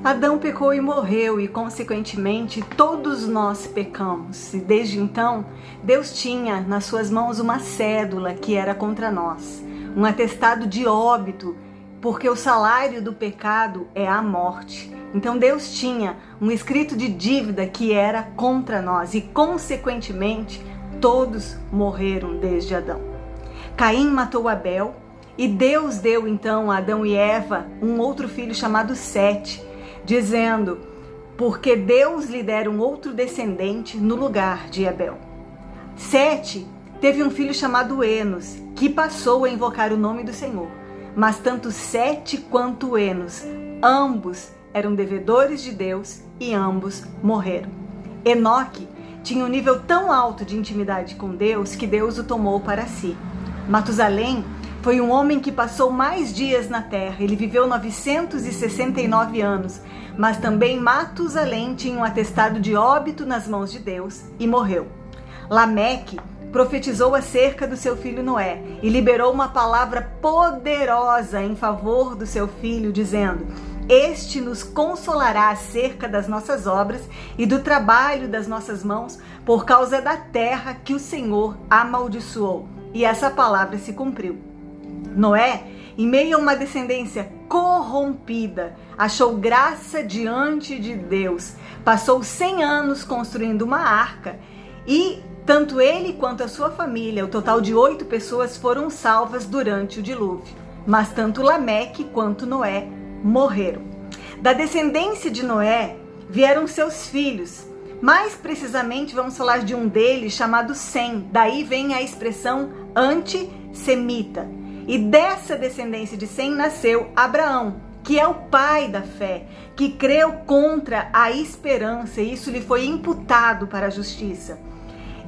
Adão pecou e morreu, e consequentemente todos nós pecamos. E desde então, Deus tinha nas suas mãos uma cédula que era contra nós, um atestado de óbito, porque o salário do pecado é a morte. Então Deus tinha um escrito de dívida que era contra nós, e consequentemente todos morreram desde Adão. Caim matou Abel, e Deus deu então a Adão e Eva um outro filho chamado Sete, dizendo, porque Deus lhe dera um outro descendente no lugar de Abel. Sete teve um filho chamado Enos, que passou a invocar o nome do Senhor. Mas tanto Sete quanto Enos, ambos eram devedores de Deus e ambos morreram. Enoque tinha um nível tão alto de intimidade com Deus que Deus o tomou para si. Matusalém foi um homem que passou mais dias na terra. Ele viveu 969 anos, mas também Matusalém tinha um atestado de óbito nas mãos de Deus e morreu. Lameque profetizou acerca do seu filho Noé e liberou uma palavra poderosa em favor do seu filho, dizendo: este nos consolará acerca das nossas obras e do trabalho das nossas mãos, por causa da terra que o Senhor amaldiçoou. E essa palavra se cumpriu. Noé, em meio a uma descendência corrompida, achou graça diante de Deus. Passou 100 anos construindo uma arca e tanto ele quanto a sua família, o total de 8 pessoas, foram salvas durante o dilúvio. Mas tanto Lameque quanto Noé morreram. Da descendência de Noé vieram seus filhos. Mais precisamente vamos falar de um deles chamado Sem. Daí vem a expressão antissemita. E dessa descendência de Sem nasceu Abraão, que é o pai da fé, que creu contra a esperança, e isso lhe foi imputado para a justiça.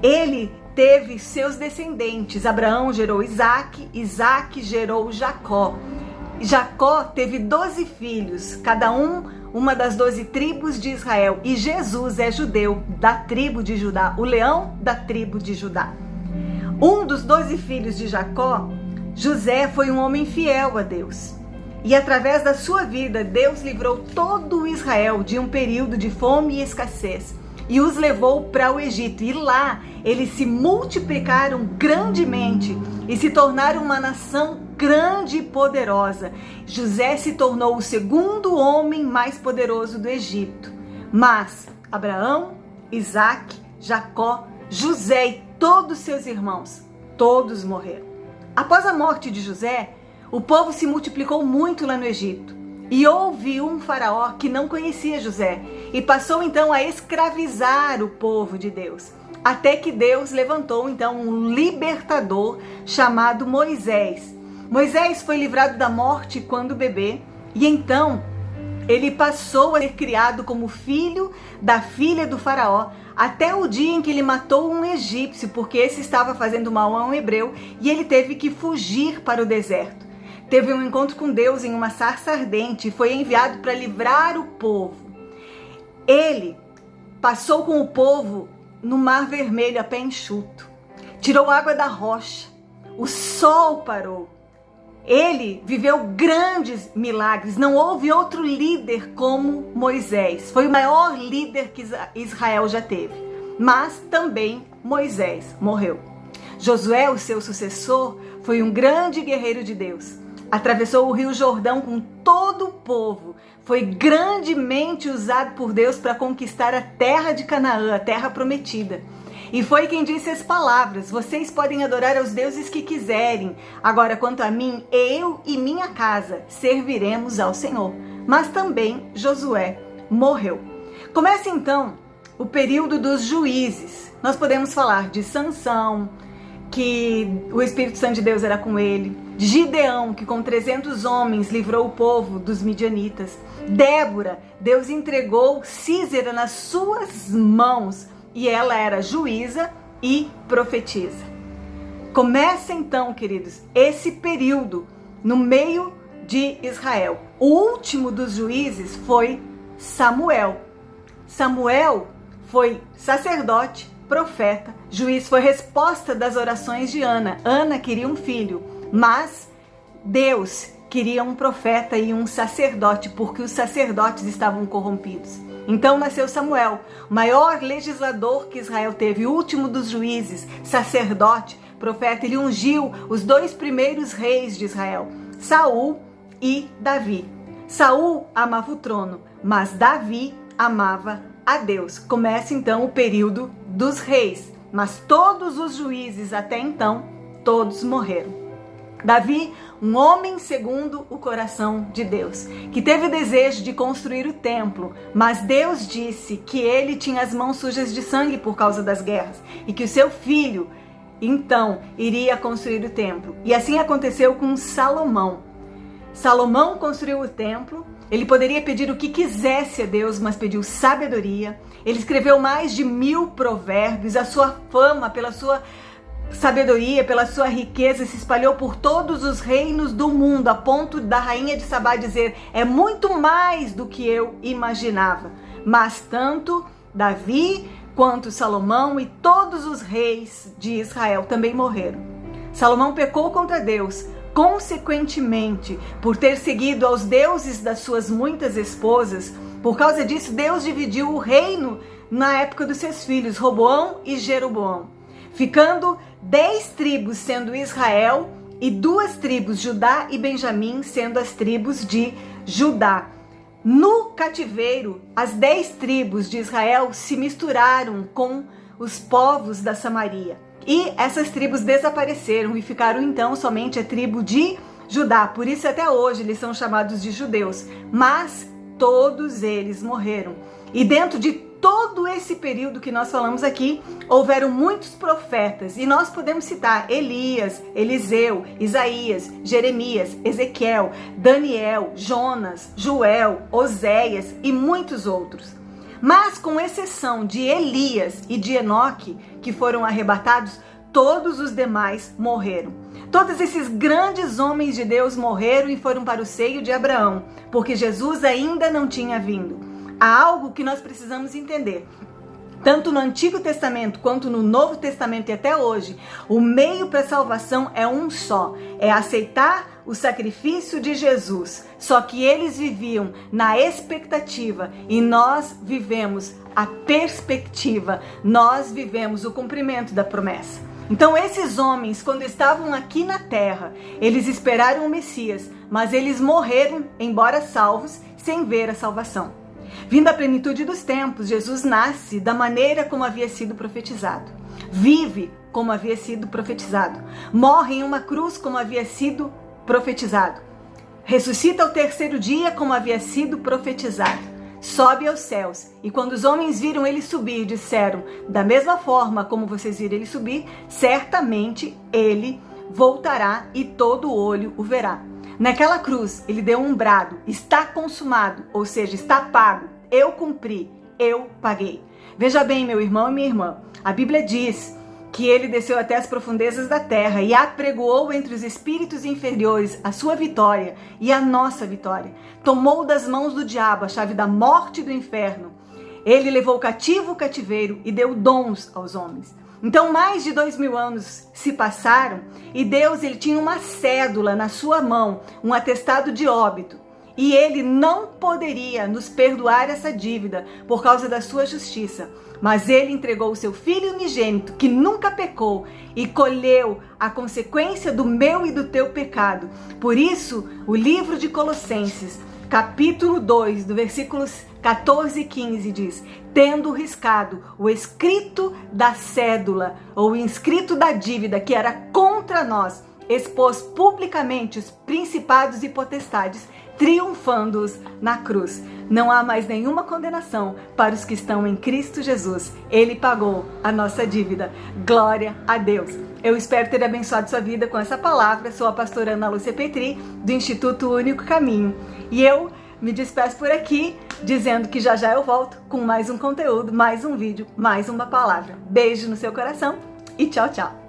Ele teve seus descendentes. Abraão gerou Isaque, Isaque gerou Jacó. Jacó teve 12 filhos, cada uma das 12 tribos de Israel. E Jesus é judeu, da tribo de Judá, o leão da tribo de Judá. Um dos 12 filhos de Jacó, José, foi um homem fiel a Deus. E através da sua vida, Deus livrou todo o Israel de um período de fome e escassez e os levou para o Egito. E lá eles se multiplicaram grandemente e se tornaram uma nação grande e poderosa. José se tornou o segundo homem mais poderoso do Egito. Mas Abraão, Isaque, Jacó, José e todos seus irmãos, todos morreram. Após a morte de José, o povo se multiplicou muito lá no Egito. E houve um faraó que não conhecia José e passou então a escravizar o povo de Deus. Até que Deus levantou então um libertador chamado Moisés. Moisés foi livrado da morte quando bebê e então ele passou a ser criado como filho da filha do faraó até o dia em que ele matou um egípcio, porque esse estava fazendo mal a um hebreu e ele teve que fugir para o deserto. Teve um encontro com Deus em uma sarça ardente e foi enviado para livrar o povo. Ele passou com o povo no Mar Vermelho a pé enxuto. Tirou água da rocha. O sol parou. Ele viveu grandes milagres. Não houve outro líder como Moisés. Foi o maior líder que Israel já teve. Mas também Moisés morreu. Josué, o seu sucessor, foi um grande guerreiro de Deus. Atravessou o Rio Jordão com todo o povo. Foi grandemente usado por Deus para conquistar a terra de Canaã, a terra prometida. E foi quem disse as palavras: vocês podem adorar aos deuses que quiserem. Agora, quanto a mim, eu e minha casa serviremos ao Senhor. Mas também Josué morreu. Começa então o período dos juízes. Nós podemos falar de Sansão, que o Espírito Santo de Deus era com ele. Gideão, que com 300 homens livrou o povo dos midianitas. Débora, Deus entregou Sísera nas suas mãos e ela era juíza e profetisa. Começa então, queridos, esse período no meio de Israel. O último dos juízes foi Samuel. Samuel foi sacerdote, profeta, juiz, foi resposta das orações de Ana. Ana queria um filho, mas Deus queria um profeta e um sacerdote, porque os sacerdotes estavam corrompidos. Então nasceu Samuel, o maior legislador que Israel teve, o último dos juízes, sacerdote, profeta. Ele ungiu os 2 primeiros reis de Israel, Saul e Davi. Saul amava o trono, mas Davi amava a Deus. Começa então o período dos reis, mas todos os juízes até então, todos morreram. Davi, um homem segundo o coração de Deus, que teve o desejo de construir o templo, mas Deus disse que ele tinha as mãos sujas de sangue por causa das guerras e que o seu filho, então, iria construir o templo. E assim aconteceu com Salomão. Salomão construiu o templo. Ele poderia pedir o que quisesse a Deus, mas pediu sabedoria. Ele escreveu mais de 1000 provérbios. A sua fama, pela sua sabedoria, pela sua riqueza, se espalhou por todos os reinos do mundo, a ponto da rainha de Sabá dizer: é muito mais do que eu imaginava. Mas tanto Davi quanto Salomão e todos os reis de Israel também morreram. Salomão pecou contra Deus, consequentemente, por ter seguido aos deuses das suas muitas esposas. Por causa disso, Deus dividiu o reino na época dos seus filhos, Roboão e Jeroboão, ficando 10 tribos sendo Israel e 2 tribos, Judá e Benjamim, sendo as tribos de Judá. No cativeiro, as 10 tribos de Israel se misturaram com os povos da Samaria. E essas tribos desapareceram e ficaram então somente a tribo de Judá. Por isso até hoje eles são chamados de judeus. Mas todos eles morreram. E dentro de todo esse período que nós falamos aqui, houveram muitos profetas, e nós podemos citar Elias, Eliseu, Isaías, Jeremias, Ezequiel, Daniel, Jonas, Joel, Oséias e muitos outros. Mas com exceção de Elias e de Enoque, que foram arrebatados, todos os demais morreram. Todos esses grandes homens de Deus morreram e foram para o seio de Abraão, porque Jesus ainda não tinha vindo. Há algo que nós precisamos entender. Tanto no Antigo Testamento quanto no Novo Testamento e até hoje, o meio para a salvação é um só: é aceitar o sacrifício de Jesus. Só que eles viviam na expectativa e nós vivemos a perspectiva, nós vivemos o cumprimento da promessa. Então esses homens, quando estavam aqui na terra, eles esperaram o Messias, mas eles morreram, embora salvos, sem ver a salvação. Vindo à plenitude dos tempos, Jesus nasce da maneira como havia sido profetizado. Vive como havia sido profetizado. Morre em uma cruz como havia sido profetizado. Ressuscita ao 3º dia como havia sido profetizado. Sobe aos céus. E quando os homens viram ele subir, disseram: da mesma forma como vocês viram ele subir, certamente ele voltará e todo olho o verá. Naquela cruz, ele deu um brado: está consumado, ou seja, está pago. Eu cumpri, eu paguei. Veja bem, meu irmão e minha irmã, a Bíblia diz que ele desceu até as profundezas da terra e apregoou entre os espíritos inferiores a sua vitória e a nossa vitória. Tomou das mãos do diabo a chave da morte e do inferno. Ele levou cativo o cativeiro e deu dons aos homens. Então mais de 2000 anos se passaram e Deus, ele tinha uma cédula na sua mão, um atestado de óbito. E ele não poderia nos perdoar essa dívida por causa da sua justiça. Mas ele entregou o seu Filho unigênito, que nunca pecou, e colheu a consequência do meu e do teu pecado. Por isso, o livro de Colossenses, capítulo 2, do versículos 14 e 15 diz: tendo riscado o escrito da cédula, ou o inscrito da dívida que era contra nós, expôs publicamente os principados e potestades, triunfando-os na cruz. Não há mais nenhuma condenação para os que estão em Cristo Jesus. Ele pagou a nossa dívida. Glória a Deus. Eu espero ter abençoado sua vida com essa palavra. Sou a pastora Ana Lúcia Petri, do Instituto Único Caminho. E eu me despeço por aqui, dizendo que já já eu volto com mais um conteúdo, mais um vídeo, mais uma palavra. Beijo no seu coração e tchau, tchau.